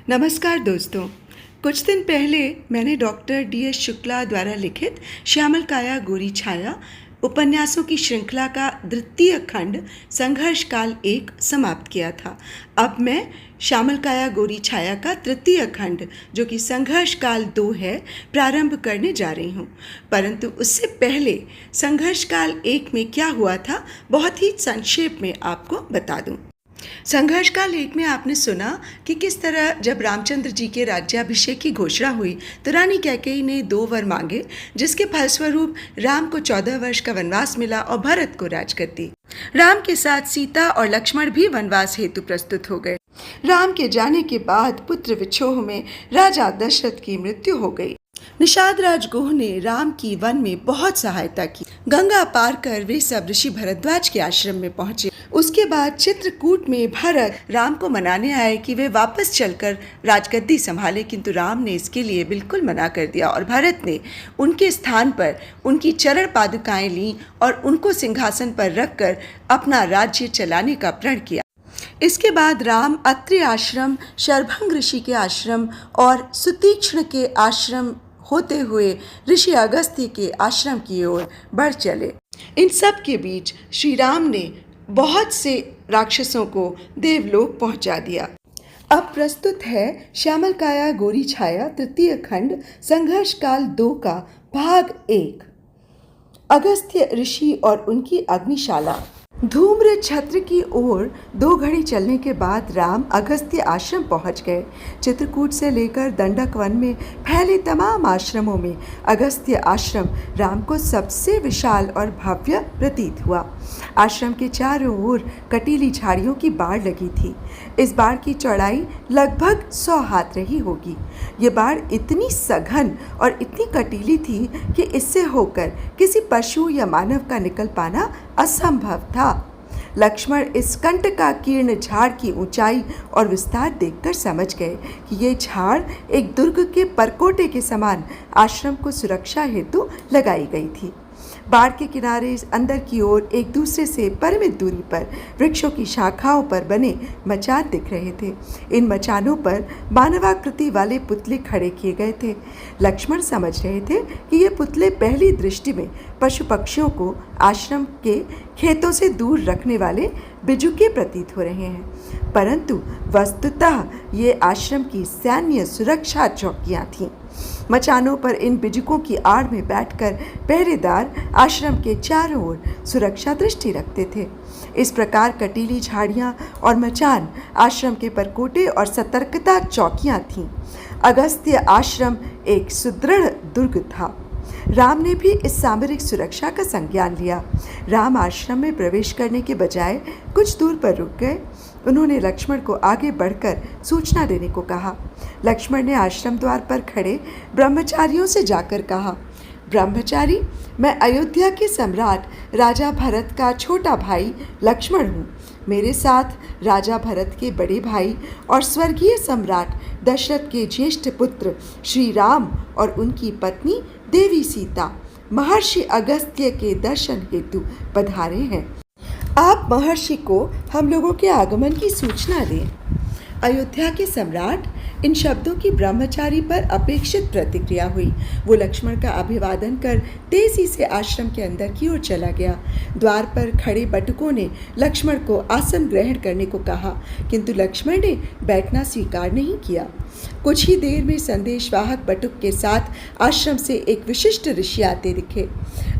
नमस्कार दोस्तों। कुछ दिन पहले मैंने डॉक्टर डी.एस. शुक्ला द्वारा लिखित श्यामल काया गोरी छाया उपन्यासों की श्रृंखला का द्वितीय खंड संघर्ष काल 1 समाप्त किया था। अब मैं श्यामल काया गोरी छाया का तृतीय खंड, जो कि संघर्ष काल 2 है, प्रारंभ करने जा रही हूँ। परंतु उससे पहले संघर्ष काल 1 में क्या हुआ था बहुत ही संक्षेप में आपको बता दूँ। संघर्ष काल 1 में आपने सुना कि किस तरह जब रामचंद्र जी के राज्याभिषेक की घोषणा हुई तो रानी कैकेयी ने 2 वर मांगे, जिसके फलस्वरूप राम को 14 वर्ष का वनवास मिला और भरत को राजगद्दी। राम के साथ सीता और लक्ष्मण भी वनवास हेतु प्रस्तुत हो गए। राम के जाने के बाद पुत्र विछोह में राजा दशरथ की मृत्यु हो गई। निषाद राज गुह ने राम की वन में बहुत सहायता की। गंगा पार कर वे सब ऋषि भरद्वाज के आश्रम में पहुंचे। उसके बाद चित्रकूट में भरत राम को मनाने आए कि वे वापस चलकर राजगद्दी संभाले, किंतु राम ने इसके लिए बिल्कुल मना कर दिया और भरत ने उनके स्थान पर उनकी चरण पादुकाएं लीं और उनको सिंहासन पर रखकर अपना राज्य चलाने का प्रण किया। इसके बाद राम अत्रि आश्रम, शरभंग ऋषि के आश्रम और सुतीक्ष्ण के आश्रम होते हुए ऋषि अगस्त्य के आश्रम की ओर बढ़ चले। इन सब के बीच श्री राम ने बहुत से राक्षसों को देवलोक पहुंचा दिया। अब प्रस्तुत है श्यामल काया गोरी छाया तृतीय खंड संघर्ष काल 2 का भाग 1, अगस्त्य ऋषि और उनकी अग्निशाला। धूम्र छत्र की ओर 2 घड़ी चलने के बाद राम अगस्त्य आश्रम पहुंच गए। चित्रकूट से लेकर दंडक वन में फैले तमाम आश्रमों में अगस्त्य आश्रम राम को सबसे विशाल और भव्य प्रतीत हुआ। आश्रम के चारों ओर कटीली झाड़ियों की बाड़ लगी थी। इस बाड़ की चौड़ाई लगभग 100 हाथ रही होगी। ये बाड़ इतनी सघन और इतनी कटीली थी कि इससे होकर किसी पशु या मानव का निकल पाना असंभव था। लक्ष्मण इस कंटकाकीर्ण झाड़ की ऊंचाई और विस्तार देखकर समझ गए कि ये झाड़ एक दुर्ग के परकोटे के समान आश्रम को सुरक्षा हेतु लगाई गई थी। बाड़ के किनारे अंदर की ओर एक दूसरे से परिमित दूरी पर वृक्षों की शाखाओं पर बने मचान दिख रहे थे। इन मचानों पर मानवाकृति वाले पुतले खड़े किए गए थे। लक्ष्मण समझ रहे थे कि ये पुतले पहली दृष्टि में पशु पक्षियों को आश्रम के खेतों से दूर रखने वाले बिजुके प्रतीत हो रहे हैं, परंतु वस्तुतः ये आश्रम की सैन्य सुरक्षा चौकियां थीं। मचानों पर इन बिजुकों की आड़ में बैठकर पहरेदार आश्रम के चारों ओर सुरक्षा दृष्टि रखते थे। इस प्रकार कटीली झाड़ियां और मचान आश्रम के परकोटे और सतर्कता चौकियां थीं। अगस्त्य आश्रम एक सुदृढ़ दुर्ग था। राम ने भी इस सामरिक सुरक्षा का संज्ञान लिया। राम आश्रम में प्रवेश करने के बजाय कुछ दूर पर रुक गए। उन्होंने लक्ष्मण को आगे बढ़कर सूचना देने को कहा। लक्ष्मण ने आश्रम द्वार पर खड़े ब्रह्मचारियों से जाकर कहा, ब्रह्मचारी, मैं अयोध्या के सम्राट राजा भरत का छोटा भाई लक्ष्मण हूँ। मेरे साथ राजा भरत के बड़े भाई और स्वर्गीय सम्राट दशरथ के ज्येष्ठ पुत्र श्री राम और उनकी पत्नी देवी सीता महर्षि अगस्त्य के दर्शन हेतु पधारे हैं। आप महर्षि को हम लोगों के आगमन की सूचना दें। अयोध्या के सम्राट, इन शब्दों की ब्रह्मचारी पर अपेक्षित प्रतिक्रिया हुई। वो लक्ष्मण का अभिवादन कर तेजी से आश्रम के अंदर की ओर चला गया। द्वार पर खड़े बटुकों ने लक्ष्मण को आसन ग्रहण करने को कहा, किंतु लक्ष्मण ने बैठना स्वीकार नहीं किया। कुछ ही देर में संदेशवाहक बटुक के साथ आश्रम से एक विशिष्ट ऋषि आते दिखे।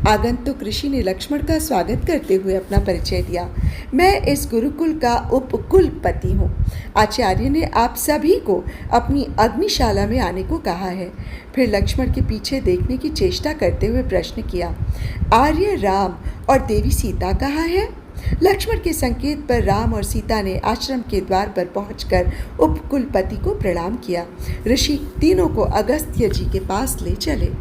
आगंतुक ऋषि ने लक्ष्मण का स्वागत करते हुए अपना परिचय दिया। मैं इस गुरुकुल का उपकुलपति हूँ। आचार्य ने आप सभी को अपनी अग्निशाला में आने को कहा है। फिर लक्ष्मण के पीछे देखने की चेष्टा करते हुए प्रश्न किया, आर्य राम और देवी सीता कहाँ है? लक्ष्मण के संकेत पर राम और सीता ने आश्रम के द्वार पर पहुंचकर उपकुलपति को प्रणाम किया। ऋषि तीनों को अगस्त्य जी के पास ले चले।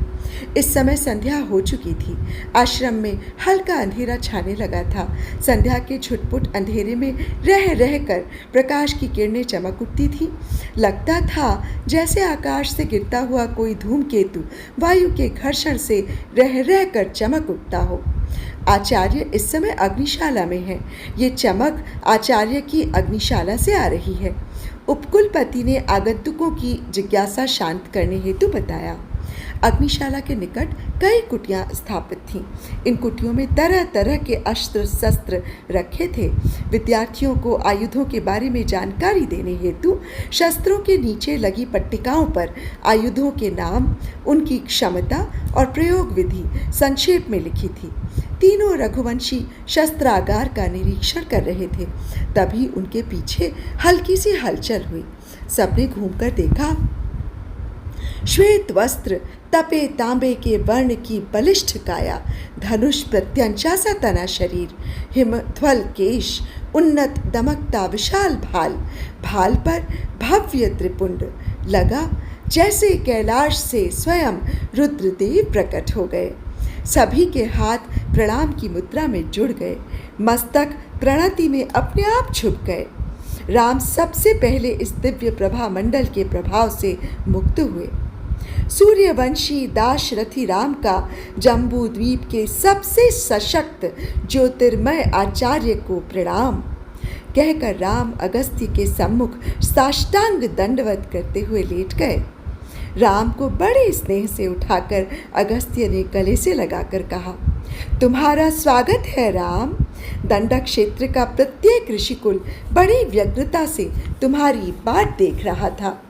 इस समय संध्या हो चुकी थी। आश्रम में हल्का अंधेरा छाने लगा था। संध्या के छुटपुट अंधेरे में रह रहकर प्रकाश की किरणें चमक उठती थी। लगता था जैसे आकाश से गिरता हुआ कोई धूमकेतु वायु के घर्षण से रह रहकर चमक उठता हो। आचार्य इस समय अग्निशाला में है। ये चमक आचार्य की अग्निशाला से आ रही है। उपकुलपति ने आगंतुकों की जिज्ञासा शांत करने हेतु बताया। अग्निशाला के निकट कई कुटियां स्थापित थीं। इन कुटियों में तरह तरह के अस्त्र शस्त्र रखे थे। विद्यार्थियों को आयुधों के बारे में जानकारी देने हेतु शस्त्रों के नीचे लगी पट्टिकाओं पर आयुधों के नाम, उनकी क्षमता और प्रयोग विधि संक्षेप में लिखी थी। तीनों रघुवंशी शस्त्रागार का निरीक्षण कर रहे थे। तभी उनके पीछे हल्की सी हलचल हुई। सबने घूमकर देखा। श्वेत वस्त्र, तपे तांबे के वर्ण की बलिष्ठ काया, धनुष प्रत्यंचा सा तना शरीर, हिमध्वल केश, उन्नत दमकता विशाल भाल, भाल पर भव्य त्रिपुंड। लगा जैसे कैलाश से स्वयं रुद्रदेव प्रकट हो गए। सभी के हाथ प्रणाम की मुद्रा में जुड़ गए, मस्तक प्रणति में अपने आप झुक गए। राम सबसे पहले इस दिव्य प्रभा मंडल के प्रभाव से मुक्त हुए। सूर्यवंशी दाशरथी राम का जम्बू द्वीप के सबसे सशक्त ज्योतिर्मय आचार्य को प्रणाम कहकर राम अगस्त्य के सम्मुख साष्टांग दंडवत करते हुए लेट गए। राम को बड़े स्नेह से उठाकर अगस्त्य ने गले से लगाकर कहा, तुम्हारा स्वागत है राम। दंडक क्षेत्र का प्रत्येक ऋषिकुल बड़ी व्यग्रता से तुम्हारी बाट देख रहा था।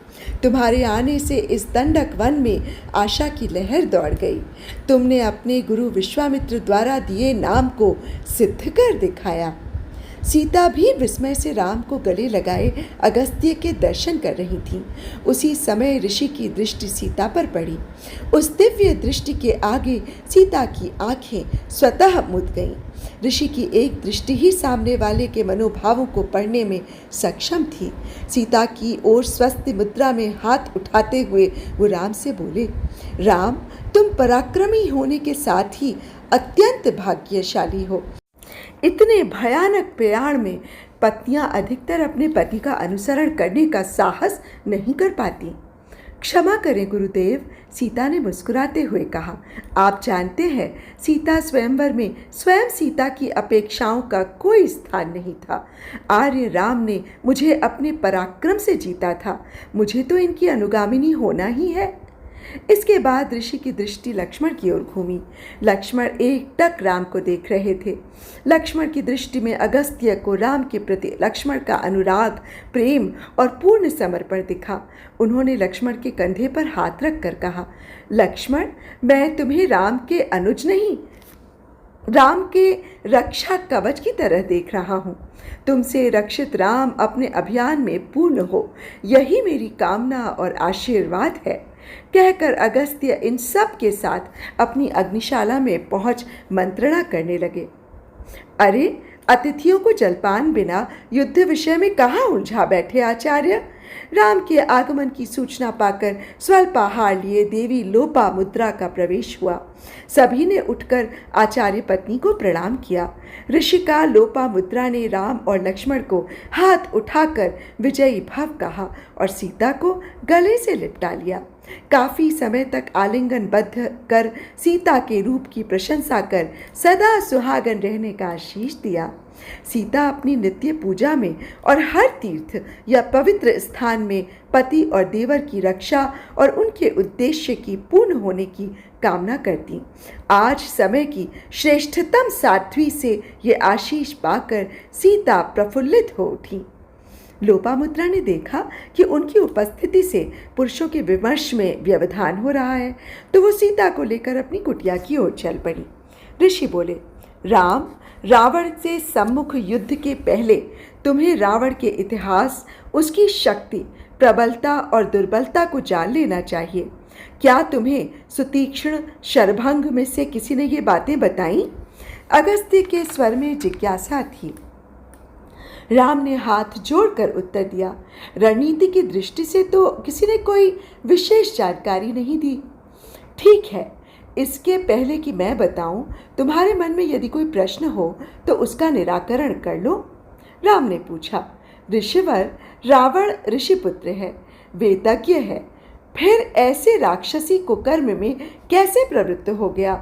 तुम्हारे आने से इस दंडक वन में आशा की लहर दौड़ गई। तुमने अपने गुरु विश्वामित्र द्वारा दिए नाम को सिद्ध कर दिखाया। सीता भी विस्मय से राम को गले लगाए अगस्त्य के दर्शन कर रही थी। उसी समय ऋषि की दृष्टि सीता पर पड़ी। उस दिव्य दृष्टि के आगे सीता की आंखें स्वतः मुद गईं। ऋषि की एक दृष्टि ही सामने वाले के मनोभावों को पढ़ने में सक्षम थी। सीता की ओर स्वस्ति मुद्रा में हाथ उठाते हुए वो राम से बोले, राम, तुम पराक्रमी होने के साथ ही अत्यंत भाग्यशाली हो। इतने भयानक प्रयाण में पत्नियां अधिकतर अपने पति का अनुसरण करने का साहस नहीं कर पाती। क्षमा करें गुरुदेव, सीता ने मुस्कुराते हुए कहा। आप जानते हैं, सीता स्वयंवर में स्वयं सीता की अपेक्षाओं का कोई स्थान नहीं था। आर्य राम ने मुझे अपने पराक्रम से जीता था। मुझे तो इनकी अनुगामिनी होना ही है। इसके बाद ऋषि की दृष्टि लक्ष्मण की ओर घूमी। लक्ष्मण एकटक राम को देख रहे थे। लक्ष्मण की दृष्टि में अगस्त्य को राम के प्रति लक्ष्मण का अनुराग, प्रेम और पूर्ण समर्पण दिखा। उन्होंने लक्ष्मण के कंधे पर हाथ रखकर कहा, लक्ष्मण, मैं तुम्हें राम के अनुज नहीं, राम के रक्षा कवच की तरह देख रहा हूँ। तुमसे रक्षित राम अपने अभियान में पूर्ण हो, यही मेरी कामना और आशीर्वाद है। कहकर अगस्त्य इन सब के साथ अपनी अग्निशाला में पहुंच मंत्रणा करने लगे। अरे, अतिथियों को जलपान बिना युद्ध विषय में कहाँ उलझा बैठे आचार्य। राम के आगमन की सूचना पाकर स्वल्पाहार लिए देवी लोपा मुद्रा का प्रवेश हुआ। सभी ने उठकर आचार्य पत्नी को प्रणाम किया। ऋषिका लोपा मुद्रा ने राम और लक्ष्मण को हाथ उठाकर विजयी भव कहा और सीता को गले से लिपटा लिया। काफी समय तक आलिंगनबद्ध कर सीता के रूप की प्रशंसा कर सदा सुहागन रहने का आशीष दिया। सीता अपनी नित्य पूजा में और हर तीर्थ या पवित्र स्थान में पति और देवर की रक्षा और उनके उद्देश्य की पूर्ण होने की कामना करती। आज समय की श्रेष्ठतम साध्वी से ये आशीष पाकर सीता प्रफुल्लित हो उठी। लोपामुद्रा ने देखा कि उनकी उपस्थिति से पुरुषों के विमर्श में व्यवधान हो रहा है, तो वो सीता को लेकर अपनी कुटिया की ओर चल पड़ी। ऋषि बोले, राम, रावण से सम्मुख युद्ध के पहले तुम्हें रावण के इतिहास, उसकी शक्ति, प्रबलता और दुर्बलता को जान लेना चाहिए। क्या तुम्हें सुतीक्ष्ण शरभंग में से किसी ने ये बातें बताई? अगस्त्य के स्वर में जिज्ञासा थी। राम ने हाथ जोड़कर उत्तर दिया, रणनीति की दृष्टि से तो किसी ने कोई विशेष जानकारी नहीं दी। ठीक है, इसके पहले कि मैं बताऊं, तुम्हारे मन में यदि कोई प्रश्न हो तो उसका निराकरण कर लो। राम ने पूछा, ऋषिवर, रावण ऋषिपुत्र है, वेदज्ञ है, फिर ऐसे राक्षसी कुकर्म में कैसे प्रवृत्त हो गया?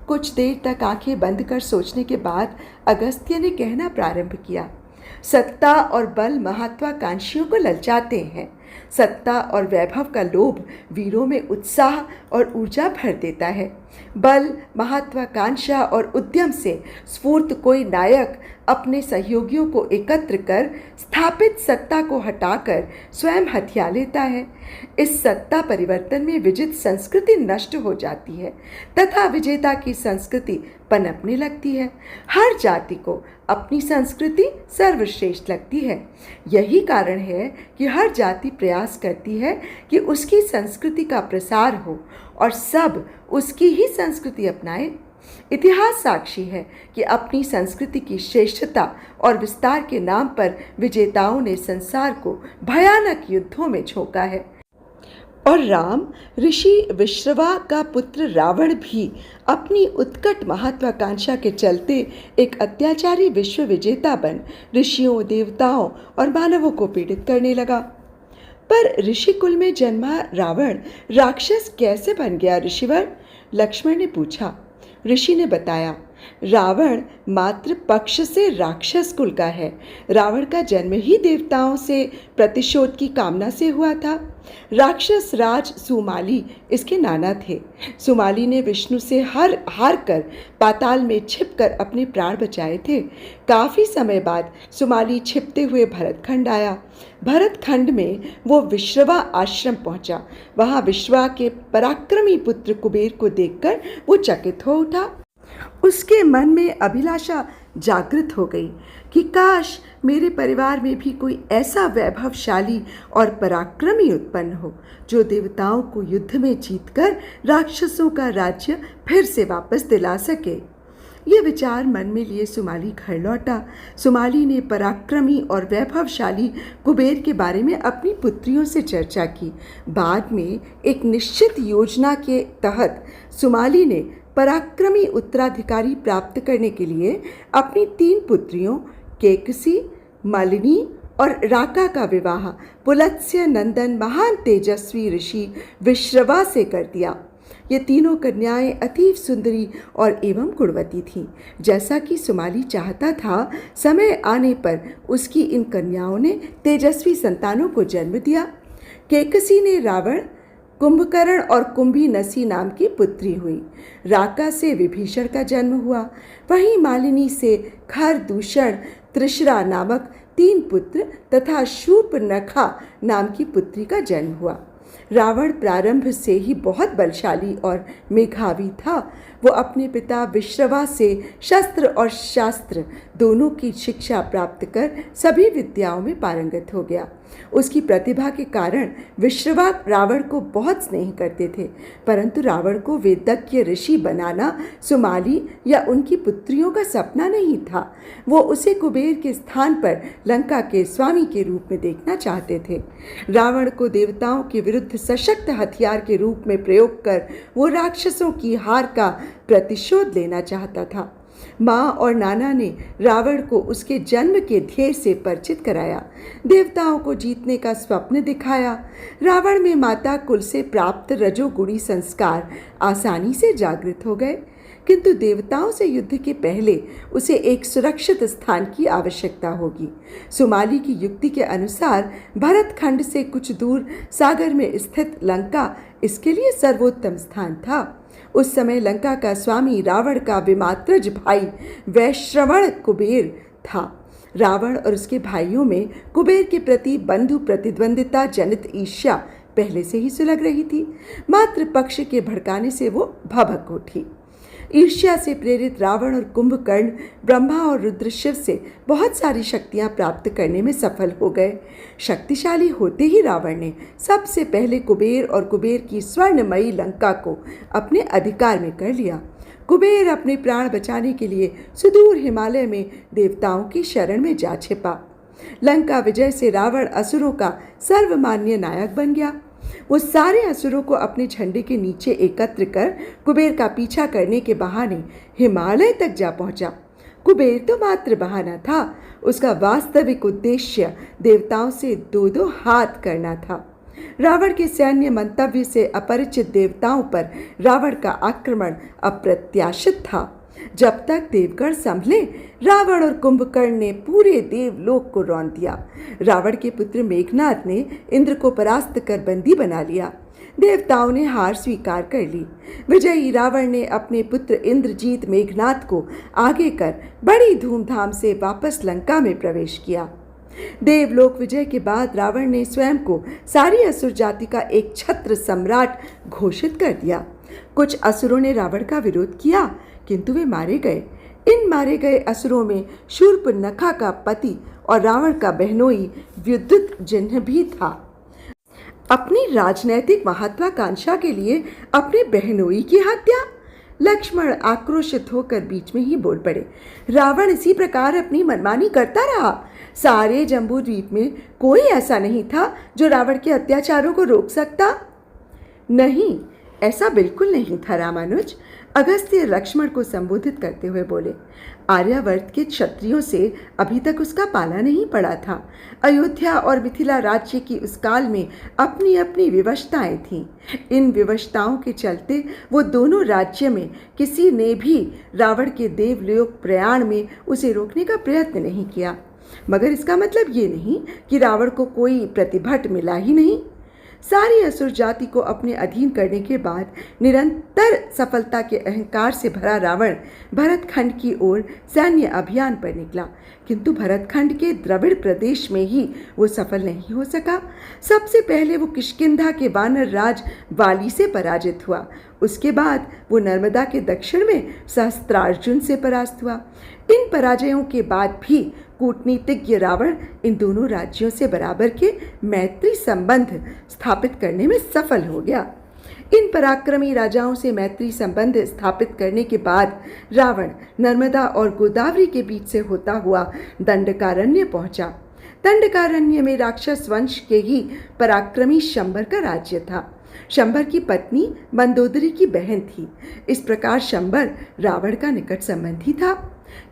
कुछ देर तक आंखें बंद कर सोचने के बाद अगस्त्य ने कहना प्रारंभ किया, सत्ता और बल महत्वाकांक्षियों को ललचाते हैं। सत्ता और वैभव का लोभ वीरों में उत्साह और ऊर्जा भर देता है। बल, महत्वाकांक्षा और उद्यम से स्फूर्त कोई नायक अपने सहयोगियों को एकत्र कर स्थापित सत्ता को हटाकर स्वयं हथिया लेता है। इस सत्ता परिवर्तन में विजित संस्कृति नष्ट हो जाती है तथा विजेता की संस्कृति पनपने लगती है। हर जाति को अपनी संस्कृति सर्वश्रेष्ठ लगती है। यही कारण है कि हर जाति प्रयास करती है कि उसकी संस्कृति का प्रसार हो और सब उसकी ही संस्कृति अपनाएं। इतिहास साक्षी है कि अपनी संस्कृति की श्रेष्ठता और विस्तार के नाम पर विजेताओं ने संसार को भयानक युद्धों में झोंका है। और राम, ऋषि विश्रवा का पुत्र रावण भी अपनी उत्कट महत्वाकांक्षा के चलते एक अत्याचारी विश्व विजेता बन ऋषियों, देवताओं और मानवों को पीड़ित करने लगा। पर ऋषि कुल में जन्मा रावण राक्षस कैसे बन गया ऋषिवर? लक्ष्मण ने पूछा। ऋषि ने बताया, रावण मात्र पक्ष से राक्षस कुल का है। रावण का जन्म ही देवताओं से प्रतिशोध की कामना से हुआ था। राक्षस राज सुमाली इसके नाना थे। सुमाली ने विष्णु से हार कर पाताल में छिपकर अपने प्राण बचाए थे। काफी समय बाद सुमाली छिपते हुए भरतखंड आया। भरतखंड में वो विश्रवा आश्रम पहुंचा। वहां विश्रवा के पराक्रमी पुत्र कुबेर को देखकर वो चकित हो उठा। उसके मन में अभिलाषा जागृत हो गई कि काश मेरे परिवार में भी कोई ऐसा वैभवशाली और पराक्रमी उत्पन्न हो जो देवताओं को युद्ध में जीतकर राक्षसों का राज्य फिर से वापस दिला सके। ये विचार मन में लिए सुमाली घर लौटा। सुमाली ने पराक्रमी और वैभवशाली कुबेर के बारे में अपनी पुत्रियों से चर्चा की। बाद में एक निश्चित योजना के तहत सुमाली ने पराक्रमी उत्तराधिकारी प्राप्त करने के लिए अपनी 3 पुत्रियों केकसी, मालिनी और राका का विवाह पुलत्स्य नंदन महान तेजस्वी ऋषि विश्रवा से कर दिया। ये तीनों कन्याएं अतीव सुंदरी और एवं गुणवती थीं। जैसा कि सुमाली चाहता था, समय आने पर उसकी इन कन्याओं ने तेजस्वी संतानों को जन्म दिया। केकसी ने रावण, कुंभकर्ण और कुंभी नसी नाम की पुत्री हुई। राका से विभीषण का जन्म हुआ। वहीं मालिनी से खरदूषण, त्रिशरा नामक 3 पुत्र तथा शूर्पनखा नाम की पुत्री का जन्म हुआ। रावण प्रारंभ से ही बहुत बलशाली और मेधावी था। वो अपने पिता विश्रवा से शस्त्र और शास्त्र दोनों की शिक्षा प्राप्त कर सभी विद्याओं में पारंगत हो गया। उसकी प्रतिभा के कारण विश्रवा रावण को बहुत स्नेह करते थे, परंतु रावण को वेदज्ञ ऋषि बनाना सुमाली या उनकी पुत्रियों का सपना नहीं था। वो उसे कुबेर के स्थान पर लंका के स्वामी के रूप में देखना चाहते थे। रावण को देवताओं के विरुद्ध सशक्त हथियार के रूप में प्रयोग कर वो राक्षसों की हार का प्रतिशोध लेना चाहता था। माँ और नाना ने रावण को उसके जन्म के ध्येय से परिचित कराया, देवताओं को जीतने का स्वप्न दिखाया। रावण में माता कुल से प्राप्त रजोगुणी संस्कार आसानी से जागृत हो गए, किंतु देवताओं से युद्ध के पहले उसे एक सुरक्षित स्थान की आवश्यकता होगी। सुमाली की युक्ति के अनुसार भरतखंड से कुछ दूर सागर में स्थित लंका इसके लिए सर्वोत्तम स्थान था। उस समय लंका का स्वामी रावण का विमात्रज भाई वैश्रवण कुबेर था। रावण और उसके भाइयों में कुबेर के प्रति बंधु प्रतिद्वंदिता जनित ईर्ष्या पहले से ही सुलग रही थी। मात्र पक्ष के भड़काने से वो भभक उठी। ईर्ष्या से प्रेरित रावण और कुंभकर्ण ब्रह्मा और रुद्रशिव से बहुत सारी शक्तियां प्राप्त करने में सफल हो गए। शक्तिशाली होते ही रावण ने सबसे पहले कुबेर और कुबेर की स्वर्णमयी लंका को अपने अधिकार में कर लिया। कुबेर अपने प्राण बचाने के लिए सुदूर हिमालय में देवताओं की शरण में जा छिपा। लंका विजय से रावण असुरों का सर्वमान्य नायक बन गया। वो सारे असुरों को अपने झंडे के नीचे एकत्र कर कुबेर का पीछा करने के बहाने हिमालय तक जा पहुंचा। कुबेर तो मात्र बहाना था, उसका वास्तविक उद्देश्य देवताओं से 2-2 हाथ करना था। रावण के सैन्य मंतव्य से अपरिचित देवताओं पर रावण का आक्रमण अप्रत्याशित था। जब तक देवगण संभले, रावण और कुंभकर्ण ने पूरे देवलोक को रौंद दिया। रावण के पुत्र मेघनाद ने इंद्र को परास्त कर बंदी बना लिया। देवताओं ने हार स्वीकार कर ली। विजयी रावण ने अपने पुत्र इंद्रजीत मेघनाद को आगे कर बड़ी धूमधाम से वापस लंका में प्रवेश किया। देवलोक विजय के बाद रावण ने स्वयं को सारी असुर जाति का एक छत्र सम्राट घोषित कर दिया। कुछ असुरों ने रावण का विरोध किया, किंतु वे मारे गए। इन मारे गए असुरों में शूर्पनखा का पति और रावण का बहनोई विद्युत जिह्न भी था। अपनी राजनैतिक महत्वाकांक्षा के लिए अपने बहनोई की हत्या? लक्ष्मण आक्रोशित होकर बीच में ही बोल पड़े। रावण इसी प्रकार अपनी मनमानी करता रहा। सारे जम्बू द्वीप में कोई ऐसा नहीं था जो रावण के अत्याचारों को रोक सकता। नहीं, ऐसा बिल्कुल नहीं था रामानुज। अगस्त्य लक्ष्मण को संबोधित करते हुए बोले। आर्यावर्त के क्षत्रियों से अभी तक उसका पाला नहीं पड़ा था। अयोध्या और मिथिला राज्य की उस काल में अपनी अपनी विवशताएं थीं। इन विवशताओं के चलते वो दोनों राज्य में किसी ने भी रावण के देवलोक प्रयाण में उसे रोकने का प्रयत्न नहीं किया। मगर इसका मतलब ये नहीं कि रावण को कोई प्रतिभट मिला ही नहीं। सारी असुर जाति को अपने अधीन करने के बाद निरंतर सफलता के अहंकार से भरा रावण भरतखंड की ओर सैन्य अभियान पर निकला, किंतु भरतखंड के द्रविड़ प्रदेश में ही वो सफल नहीं हो सका। सबसे पहले वो किष्किंधा के वानर राज वाली से पराजित हुआ। उसके बाद वो नर्मदा के दक्षिण में सहस्त्रार्जुन से परास्त हुआ। इन पराजयों के बाद भी कूटनीतिज्ञ रावण इन दोनों राज्यों से बराबर के मैत्री संबंध स्थापित करने में सफल हो गया। इन पराक्रमी राजाओं से मैत्री संबंध स्थापित करने के बाद रावण नर्मदा और गोदावरी के बीच से होता हुआ दंडकारण्य पहुंचा। दंडकारण्य में राक्षस वंश के ही पराक्रमी शंबर का राज्य था। शंबर की पत्नी मंदोदरी की बहन थी। इस प्रकार शंबर रावण का निकट संबंधी था।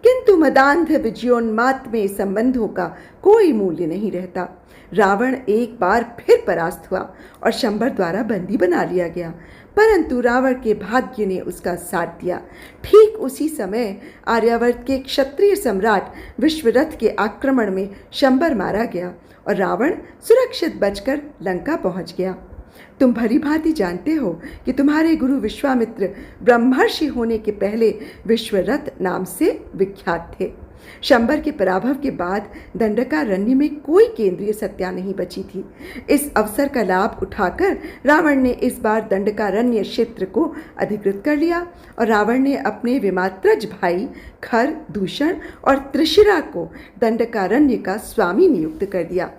किंतु मदांध विजयोन्माद में संबंधों का कोई मूल्य नहीं रहता। रावण एक बार फिर परास्त हुआ और शंबर द्वारा बंदी बना लिया गया, परंतु रावण के भाग्य ने उसका साथ दिया। ठीक उसी समय आर्यावर्त के क्षत्रिय सम्राट विश्वरथ के आक्रमण में शंबर मारा गया और रावण सुरक्षित बचकर लंका पहुंच गया। तुम भली भांति जानते हो कि तुम्हारे गुरु विश्वामित्र ब्रह्मर्षि होने के पहले विश्वरथ नाम से विख्यात थे। शंबर के पराभव के बाद दंडकारण्य में कोई केंद्रीय सत्ता नहीं बची थी। इस अवसर का लाभ उठाकर रावण ने इस बार दंडकारण्य क्षेत्र को अधिकृत कर लिया और रावण ने अपने विमात्रज भाई खर, दूषण और त्रिशिरा को दंडकारण्य का स्वामी नियुक्त कर दिया।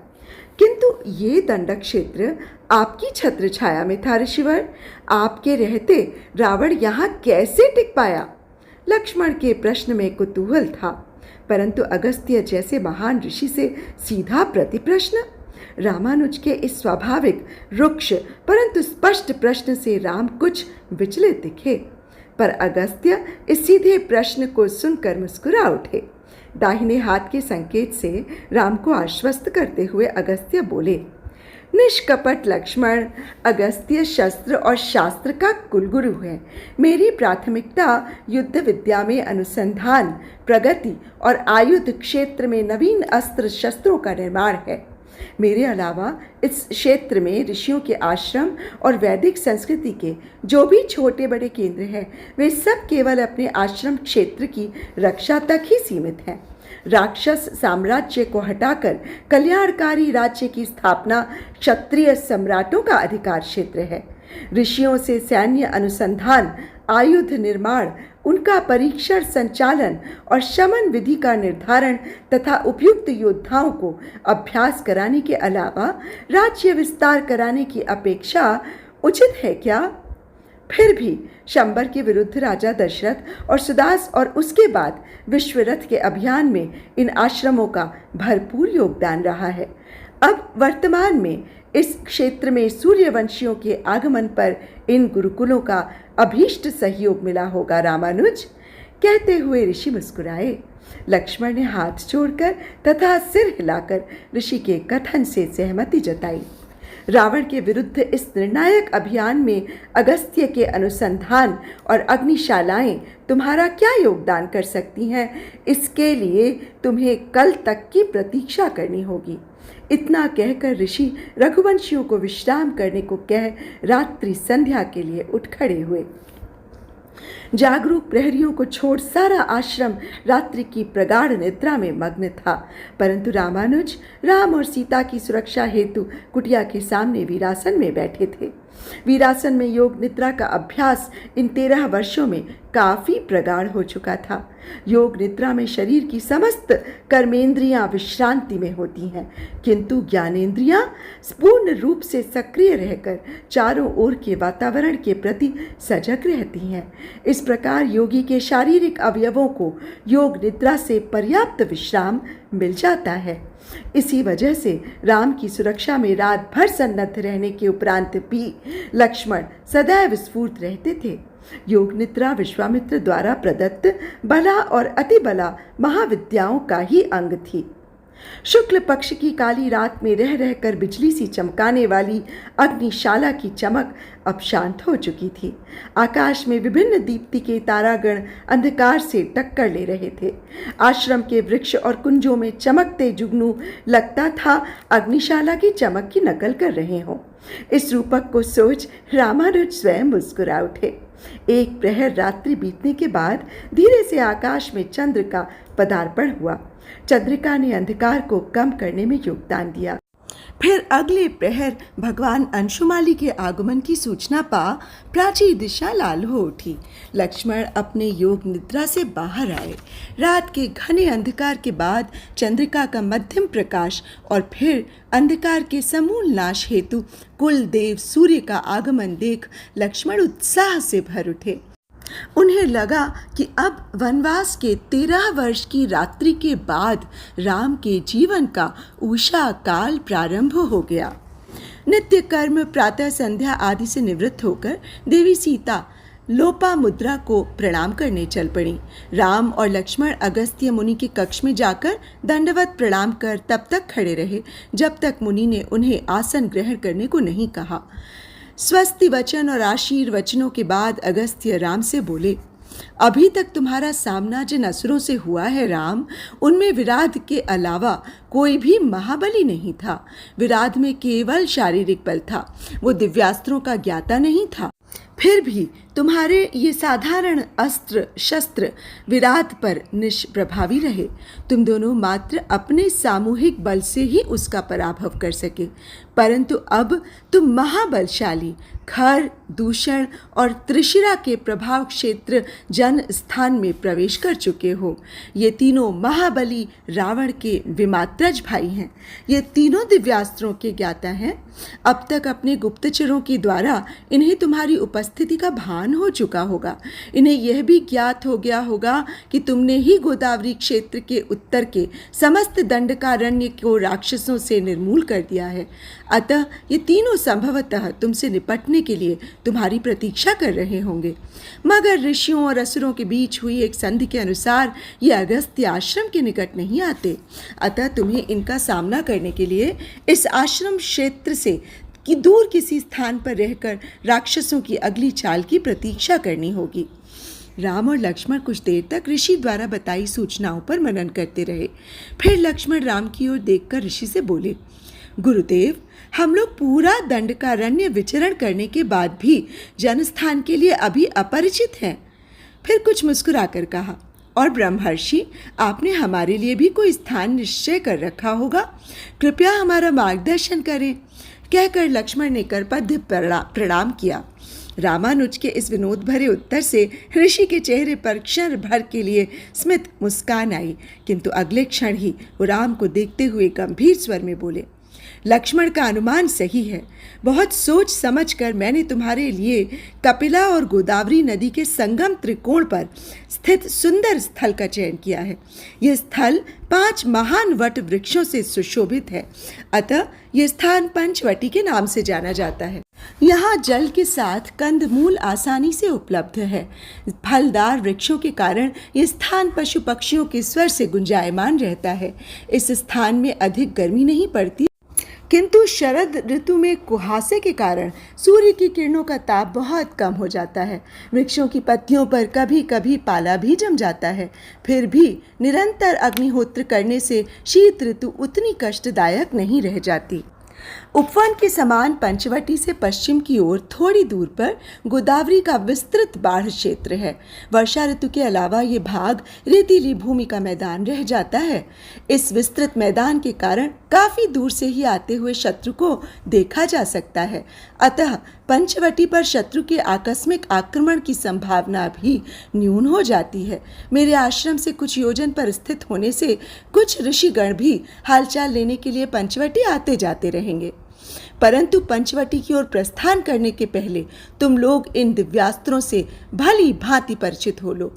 किंतु ये दंडक क्षेत्र आपकी छत्र छाया में था ऋषिवर। आपके रहते रावण यहाँ कैसे टिक पाया? लक्ष्मण के प्रश्न में कुतूहल था, परंतु अगस्त्य जैसे महान ऋषि से सीधा प्रति प्रश्न। रामानुज के इस स्वाभाविक रुक्ष परंतु स्पष्ट प्रश्न से राम कुछ विचलित दिखे, पर अगस्त्य इस सीधे प्रश्न को सुनकर मुस्कुरा उठे। दाहिने हाथ के संकेत से राम को आश्वस्त करते हुए अगस्त्य बोले। निष्कपट लक्ष्मण, अगस्त्य शस्त्र और शास्त्र का कुलगुरु है। मेरी प्राथमिकता युद्ध विद्या में अनुसंधान, प्रगति और आयुध क्षेत्र में नवीन अस्त्र शस्त्रों का निर्माण है। मेरे अलावा इस क्षेत्र में ऋषियों के आश्रम और वैदिक संस्कृति के जो भी छोटे बड़े केंद्र हैं, वे सब केवल अपने आश्रम क्षेत्र की रक्षा तक ही सीमित हैं। राक्षस साम्राज्य को हटाकर कल्याणकारी राज्य की स्थापना क्षत्रिय सम्राटों का अधिकार क्षेत्र है। ऋषियों से सैन्य अनुसंधान, आयुध निर्माण, उनका परीक्षण, संचालन और शमन विधि का निर्धारण तथा उपयुक्त योद्धाओं को अभ्यास कराने के अलावा राज्य विस्तार कराने की अपेक्षा उचित है क्या? फिर भी शंबर के विरुद्ध राजा दशरथ और सुदास और उसके बाद विश्वरथ के अभियान में इन आश्रमों का भरपूर योगदान रहा है। अब वर्तमान में इस क्षेत्र में सूर्यवंशियों के आगमन पर इन गुरुकुलों का अभीष्ट सहयोग मिला होगा रामानुज। कहते हुए ऋषि मुस्कुराए। लक्ष्मण ने हाथ जोड़कर तथा सिर हिलाकर ऋषि के कथन से सहमति जताई। रावण के विरुद्ध इस निर्णायक अभियान में अगस्त्य के अनुसंधान और अग्निशालाएं तुम्हारा क्या योगदान कर सकती हैं, इसके लिए तुम्हें कल तक की प्रतीक्षा करनी होगी। इतना कहकर ऋषि रघुवंशियों को विश्राम करने को कह रात्रि संध्या के लिए उठ खड़े हुए। जागरूक प्रहरियों को छोड़ सारा आश्रम रात्रि की प्रगाढ़ निद्रा में मग्न था, परंतु रामानुज राम और सीता की सुरक्षा हेतु कुटिया के सामने वीरासन में बैठे थे। वीरासन में योग निद्रा का अभ्यास इन 13 वर्षों में काफी प्रगाढ़ हो चुका था। योग निद्रा में शरीर की समस्त कर्मेंद्रियां विश्रांति में होती हैं, किंतु ज्ञानेंद्रियां पूर्ण रूप से सक्रिय रहकर चारों ओर के वातावरण के प्रति सजग रहती हैं। इस प्रकार योगी के शारीरिक अवयवों को योग निद्रा से पर्याप्त विश्राम मिल जाता है। इसी वजह से राम की सुरक्षा में रात भर सन्नद्ध रहने के उपरांत भी लक्ष्मण सदैव स्फूर्त रहते थे। योग निद्रा विश्वामित्र द्वारा प्रदत्त बला और अतिबला महाविद्याओं का ही अंग थी। शुक्ल पक्ष की काली रात में रह रहकर बिजली सी चमकाने वाली अग्निशाला की चमक अब शांत हो चुकी थी। आकाश में विभिन्न दीप्ति के तारागण अंधकार से टक्कर ले रहे थे। आश्रम के वृक्ष और कुंजों में चमकते जुगनू लगता था अग्निशाला की चमक की नकल कर रहे हों। इस रूपक को सोच रामानुज स्वयं मुस्कुरा उठे। एक प्रहर रात्रि बीतने के बाद धीरे से आकाश में चंद्र का पदार्पण हुआ। चंद्रिका ने अंधकार को कम करने में योगदान दिया। फिर अगले प्रहर भगवान अंशुमाली के आगमन की सूचना पा प्राची दिशा लाल हो उठी। लक्ष्मण अपने योग निद्रा से बाहर आए। रात के घने अंधकार के बाद चंद्रिका का मध्यम प्रकाश और फिर अंधकार के समूल नाश हेतु कुल देव सूर्य का आगमन देख लक्ष्मण उत्साह से भर उठे। उन्हें लगा कि अब वनवास के 13 वर्ष की रात्रि के बाद राम के जीवन का उषा काल प्रारंभ हो गया। नित्य कर्म प्रातः संध्या आदि से निवृत्त होकर देवी सीता लोपा मुद्रा को प्रणाम करने चल पड़ी। राम और लक्ष्मण अगस्त्य मुनि के कक्ष में जाकर दंडवत प्रणाम कर तब तक खड़े रहे जब तक मुनि ने उन्हें आसन ग्रहण करने को नहीं कहा। स्वस्ति वचन और आशीर्वचनों के बाद अगस्त्य राम से बोले, अभी तक तुम्हारा सामना जिन असुरों से हुआ है राम, उनमें विराध के अलावा कोई भी महाबली नहीं था। विराध में केवल शारीरिक बल था, वो दिव्यास्त्रों का ज्ञाता नहीं था। फिर भी तुम्हारे ये साधारण अस्त्र शस्त्र विराट पर निष्प्रभावी रहे। तुम दोनों मात्र अपने सामूहिक बल से ही उसका पराभव कर सके, परंतु अब तुम महाबलशाली खर, दूषण और त्रिशिरा के प्रभाव क्षेत्र जन स्थान में प्रवेश कर चुके हो। ये तीनों महाबली रावण के विमात्रज भाई हैं। ये तीनों दिव्यास्त्रों के ज्ञाता हैं। अब तक अपने गुप्तचरों के द्वारा इन्हें तुम्हारी उपस्थिति का भान हो चुका होगा। इन्हें यह भी ज्ञात हो गया होगा कि तुमने ही गोदावरी क्षेत्र के उत्तर के समस्त दंडकारण्य को राक्षसों से निर्मूल कर दिया है। अतः ये तीनों संभवतः तुमसे निपटने के लिए तुम्हारी प्रतीक्षा कर रहे होंगे। मगर ऋषियों और असुरों के बीच हुई एक संधि के अनुसार ये अगस्त्य आश्रम के निकट नहीं आते। अतः तुम्हें इनका सामना करने के लिए इस आश्रम क्षेत्र से कि दूर किसी स्थान पर रहकर राक्षसों की अगली चाल की प्रतीक्षा करनी होगी। राम और लक्ष्मण कुछ देर तक ऋषि द्वारा बताई सूचनाओं पर मनन करते रहे। फिर लक्ष्मण राम की ओर देखकर ऋषि से बोले, गुरुदेव, हम लोग पूरा दंडकारण्य विचरण करने के बाद भी जनस्थान के लिए अभी अपरिचित हैं। फिर कुछ मुस्कुराकर कहा, और ब्रह्मर्षि, आपने हमारे लिए भी कोई स्थान निश्चय कर रखा होगा, कृपया हमारा मार्गदर्शन करें। कहकर लक्ष्मण ने करपद्य प्रणाम किया। रामानुज के इस विनोद भरे उत्तर से ऋषि के चेहरे पर क्षण भर के लिए स्मित मुस्कान आई, किंतु अगले क्षण ही वो राम को देखते हुए गंभीर स्वर में बोले, लक्ष्मण का अनुमान सही है। बहुत सोच समझ कर मैंने तुम्हारे लिए कपिला और गोदावरी नदी के संगम त्रिकोण पर स्थित सुंदर स्थल का चयन किया है। यह स्थल 5 महान वट वृक्षों से सुशोभित है। अतः यह स्थान पंचवटी के नाम से जाना जाता है। यहाँ जल के साथ कंदमूल आसानी से उपलब्ध है। फलदार वृक्षों के कारण यह स्थान पशु पक्षियों के स्वर से गुंजायमान रहता है। इस स्थान में अधिक गर्मी नहीं पड़ती। किंतु शरद ऋतु में कुहासे के कारण सूर्य की किरणों का ताप बहुत कम हो जाता है। वृक्षों की पत्तियों पर कभी कभी पाला भी जम जाता है। फिर भी निरंतर अग्निहोत्र करने से शीत ऋतु उतनी कष्टदायक नहीं रह जाती। उपवन के समान पंचवटी से पश्चिम की ओर थोड़ी दूर पर गोदावरी का विस्तृत बाढ़ क्षेत्र है। वर्षा ऋतु के अलावा ये भाग रेतीली भूमि का मैदान रह जाता है। इस विस्तृत मैदान के कारण काफी दूर से ही आते हुए शत्रु को देखा जा सकता है। अतः पंचवटी पर शत्रु के आकस्मिक आक्रमण की संभावना भी न्यून हो जाती है। मेरे आश्रम से कुछ योजन पर स्थित होने से कुछ ऋषिगण भी हालचाल लेने के लिए पंचवटी आते जाते रहेंगे। परंतु पंचवटी की ओर प्रस्थान करने के पहले तुम लोग इन दिव्यास्त्रों से भली भांति परिचित हो लो,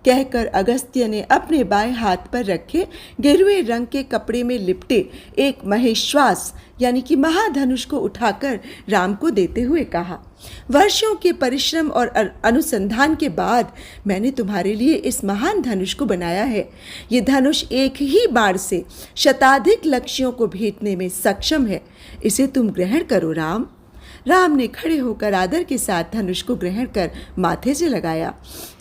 कहकर अगस्त्य ने अपने बाएं हाथ पर रखे गेरुए रंग के कपड़े में लिपटे एक महेश्वास यानी कि महाधनुष को उठाकर राम को देते हुए कहा, वर्षों के परिश्रम और अनुसंधान के बाद मैंने तुम्हारे लिए इस महान धनुष को बनाया है। ये धनुष एक ही बाण से शताधिक लक्ष्यों को भेदने में सक्षम है। इसे तुम ग्रहण करो राम। राम ने खड़े होकर आदर के साथ धनुष को ग्रहण कर माथे से लगाया।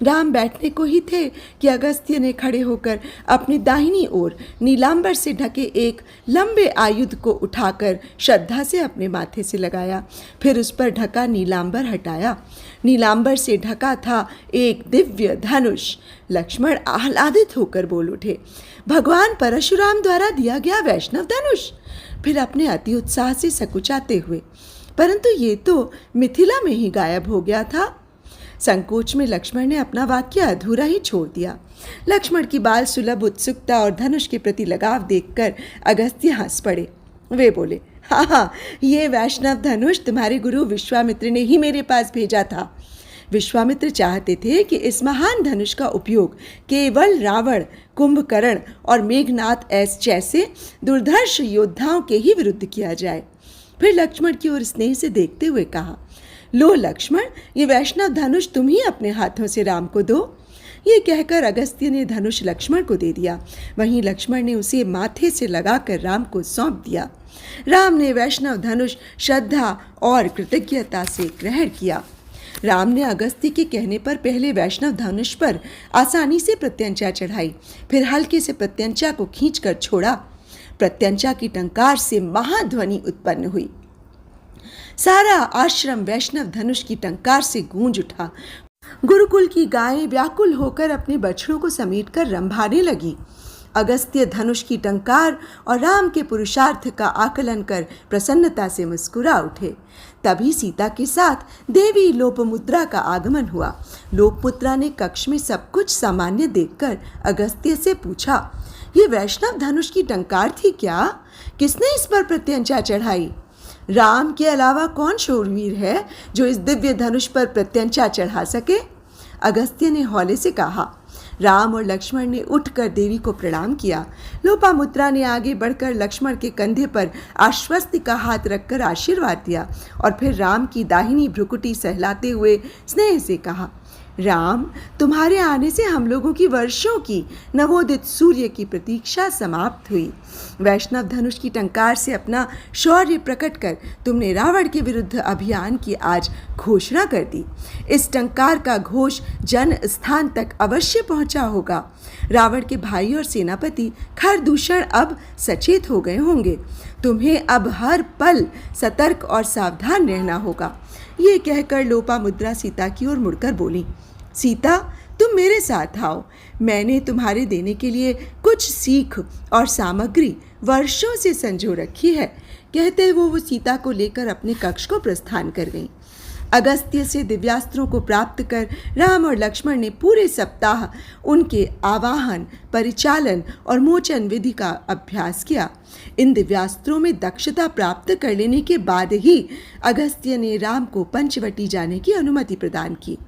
राम बैठने को ही थे कि अगस्त्य ने खड़े होकर अपनी दाहिनी ओर नीलांबर से ढके एक लंबे आयुध को उठाकर श्रद्धा से अपने माथे से लगाया। फिर उस पर ढका नीलांबर हटाया। नीलांबर से ढका था एक दिव्य धनुष। लक्ष्मण आह्लादित होकर बोल उठे, भगवान परशुराम द्वारा दिया गया वैष्णव धनुष। फिर अपने अति उत्साह से सकुचाते हुए, परंतु ये तो मिथिला में ही गायब हो गया था। संकोच में लक्ष्मण ने अपना वाक्य अधूरा ही छोड़ दिया। लक्ष्मण की बाल सुलभ उत्सुकता और धनुष के प्रति लगाव देखकर अगस्त्य हंस पड़े। वे बोले, हाँ, ये वैष्णव धनुष तुम्हारे गुरु विश्वामित्र ने ही मेरे पास भेजा था। विश्वामित्र चाहते थे कि इस महान धनुष का उपयोग केवल रावण, कुंभकर्ण और मेघनाथ जैसे दुर्धर्ष योद्धाओं के ही विरुद्ध किया जाए। फिर लक्ष्मण की ओर स्नेह से देखते हुए कहा, लो लक्ष्मण, ये वैष्णव धनुष तुम ही अपने हाथों से राम को दो। ये कहकर अगस्त्य ने धनुष लक्ष्मण को दे दिया। वहीं लक्ष्मण ने उसे माथे से लगाकर राम को सौंप दिया। राम ने वैष्णव धनुष श्रद्धा और कृतज्ञता से ग्रहण किया। राम ने अगस्त्य के कहने पर पहले वैष्णव धनुष पर आसानी से प्रत्यंचा चढ़ाई, फिर हल्के से प्रत्यंचा को खींचकर छोड़ा। प्रत्यंचा की टंकार से महाध्वनि उत्पन्न हुई। सारा आश्रम वैष्णव धनुष की टंकार से गूंज उठा। गुरुकुल की गायें व्याकुल होकर अपने बछड़ों को समेटकर रंभाने लगी। अगस्त्य धनुष की टंकार और राम के पुरुषार्थ का आकलन कर प्रसन्नता से मुस्कुरा उठे। तभी सीता के साथ देवी लोपमुद्रा का आगमन हुआ। लोपमुद्रा ने कक्ष में सब कुछ सामान्य देखकर अगस्त्य से पूछा, ये वैष्णव धनुष की टंकार थी क्या? किसने इस पर प्रत्यंचा चढ़ाई? राम के अलावा कौन शूरवीर है जो इस दिव्य धनुष पर प्रत्यंचा चढ़ा सके? अगस्त्य ने हौले से कहा। राम और लक्ष्मण ने उठकर देवी को प्रणाम किया। लोपामुद्रा ने आगे बढ़कर लक्ष्मण के कंधे पर आश्वस्ति का हाथ रखकर आशीर्वाद दिया और फिर राम की दाहिनी भ्रुकुटी सहलाते हुए स्नेह से कहा, राम, तुम्हारे आने से हम लोगों की वर्षों की नवोदित सूर्य की प्रतीक्षा समाप्त हुई। वैष्णव धनुष की टंकार से अपना शौर्य प्रकट कर तुमने रावण के विरुद्ध अभियान की आज घोषणा कर दी। इस टंकार का घोष जन स्थान तक अवश्य पहुंचा होगा। रावण के भाई और सेनापति खरदूषण अब सचेत हो गए होंगे। तुम्हें अब हर पल सतर्क और सावधान रहना होगा। ये कहकर लोपामुद्रा सीता की ओर मुड़कर बोली, सीता, तुम मेरे साथ आओ। मैंने तुम्हारे देने के लिए कुछ सीख और सामग्री वर्षों से संजो रखी है। कहते हुए वो सीता को लेकर अपने कक्ष को प्रस्थान कर गईं। अगस्त्य से दिव्यास्त्रों को प्राप्त कर राम और लक्ष्मण ने पूरे सप्ताह उनके आवाहन, परिचालन और मोचन विधि का अभ्यास किया। इन दिव्यास्त्रों में दक्षता प्राप्त कर लेने के बाद ही अगस्त्य ने राम को पंचवटी जाने की अनुमति प्रदान की।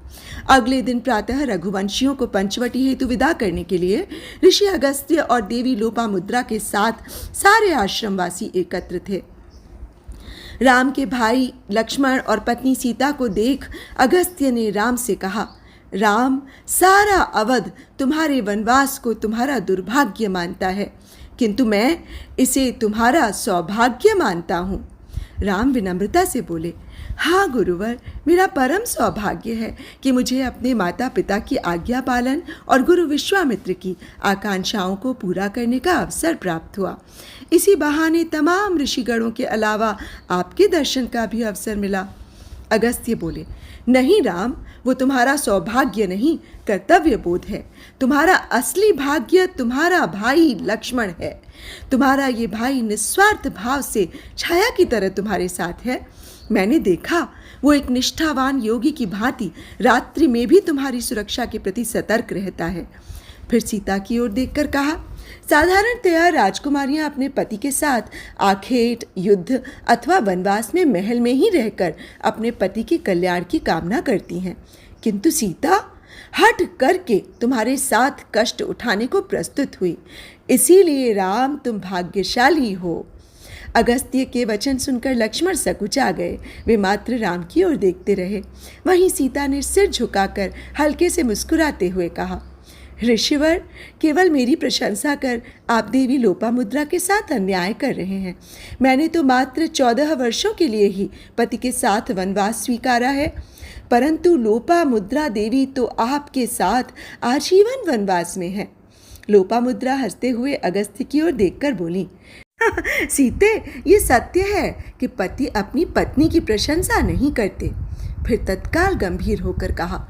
अगले दिन प्रातः रघुवंशियों को पंचवटी हेतु विदा करने के लिए ऋषि अगस्त्य और देवी लोपामुद्रा के साथ सारे आश्रमवासी एकत्र थे। राम के भाई लक्ष्मण और पत्नी सीता को देख अगस्त्य ने राम से कहा, राम, सारा अवध तुम्हारे वनवास को तुम्हारा दुर्भाग्य मानता है। किंतु मैं इसे तुम्हारा सौभाग्य मानता हूँ। राम विनम्रता से बोले, हाँ गुरुवर, मेरा परम सौभाग्य है कि मुझे अपने माता पिता की आज्ञा पालन और गुरु विश्वामित्र की आकांक्षाओं को पूरा करने का अवसर प्राप्त हुआ। इसी बहाने तमाम ऋषिगणों के अलावा आपके दर्शन का भी अवसर मिला। अगस्त्य बोले, नहीं राम, वो तुम्हारा सौभाग्य नहीं, कर्तव्य बोध है। तुम्हारा असली भाग्य तुम्हारा भाई लक्ष्मण है। तुम्हारा ये भाई निस्वार्थ भाव से छाया की तरह तुम्हारे साथ है। मैंने देखा, वो एक निष्ठावान योगी की भांति रात्रि में भी तुम्हारी सुरक्षा के प्रति सतर्क रहता है। फिर सीता की ओर देखकर कहा, साधारणतया राजकुमारियां अपने पति के साथ आखेट, युद्ध अथवा वनवास में महल में ही रहकर अपने पति के कल्याण की कामना करती हैं, किंतु सीता हट करके तुम्हारे साथ कष्ट उठाने को प्रस्तुत हुई। इसीलिए राम, तुम भाग्यशाली हो। अगस्त्य के वचन सुनकर लक्ष्मण सकुचा गए। वे मात्र राम की ओर देखते रहे। वहीं सीता ने सिर झुकाकर हल्के से मुस्कुराते हुए कहा, ऋषिवर, केवल मेरी प्रशंसा कर आप देवी लोपामुद्रा के साथ अन्याय कर रहे हैं। मैंने तो मात्र 14 वर्षों के लिए ही पति के साथ वनवास स्वीकारा है, परंतु लोपामुद्रा देवी तो आपके साथ आजीवन वनवास में है। लोपामुद्रा हंसते हुए अगस्त्य की ओर देखकर बोली, सीते, ये सत्य है कि पति अपनी पत्नी की प्रशंसा नहीं करते। फिर तत्काल गंभीर होकर कहा,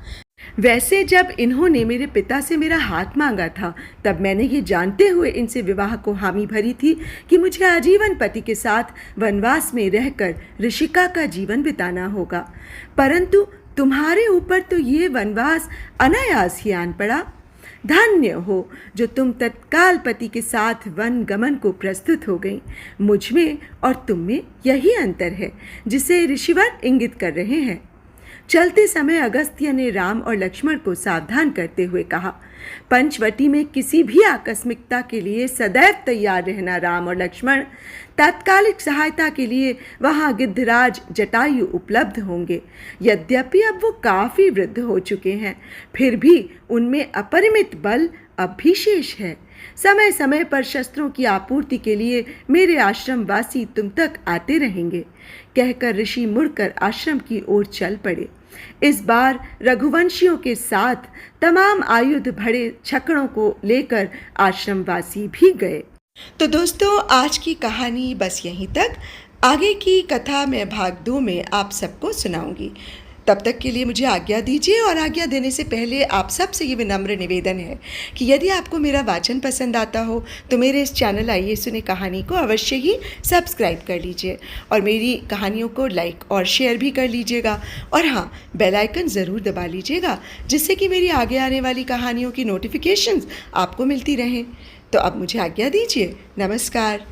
वैसे जब इन्होंने मेरे पिता से मेरा हाथ मांगा था, तब मैंने ये जानते हुए इनसे विवाह को हामी भरी थी कि मुझे आजीवन पति के साथ वनवास में रहकर ऋषिका का जीवन बिताना होगा, परंतु तुम्हारे ऊपर तो ये वनवास अनायास ही आन पड़ा। धन्य हो जो तुम तत्काल पति के साथ वन गमन को प्रस्तुत हो गई। मुझ में और तुम में यही अंतर है जिसे ऋषिवर इंगित कर रहे हैं। चलते समय अगस्त्य ने राम और लक्ष्मण को सावधान करते हुए कहा, पंचवटी में किसी भी आकस्मिकता के लिए सदैव तैयार रहना राम और लक्ष्मण। तात्कालिक सहायता के लिए वहां गिद्धराज जटायु उपलब्ध होंगे। यद्यपि अब वो काफ़ी वृद्ध हो चुके हैं, फिर भी उनमें अपरिमित बल अब भी शेष है। समय समय पर शस्त्रों की आपूर्ति के लिए मेरे आश्रम वासी तुम तक आते रहेंगे। कहकर ऋषि मुड़कर आश्रम की ओर चल पड़े। इस बार रघुवंशियों के साथ तमाम आयुध भरे छकड़ों को लेकर आश्रमवासी भी गए। तो दोस्तों, आज की कहानी बस यहीं तक। आगे की कथा मैं भाग 2 में आप सबको सुनाऊंगी। तब तक के लिए मुझे आज्ञा दीजिए, और आज्ञा देने से पहले आप सबसे ये विनम्र निवेदन है कि यदि आपको मेरा वाचन पसंद आता हो तो मेरे इस चैनल आइए सुने कहानी को अवश्य ही सब्सक्राइब कर लीजिए, और मेरी कहानियों को लाइक और शेयर भी कर लीजिएगा। और हाँ, बेल आइकन ज़रूर दबा लीजिएगा, जिससे कि मेरी आगे आने वाली कहानियों की नोटिफिकेशंस आपको मिलती रहें। तो अब मुझे आज्ञा दीजिए। नमस्कार।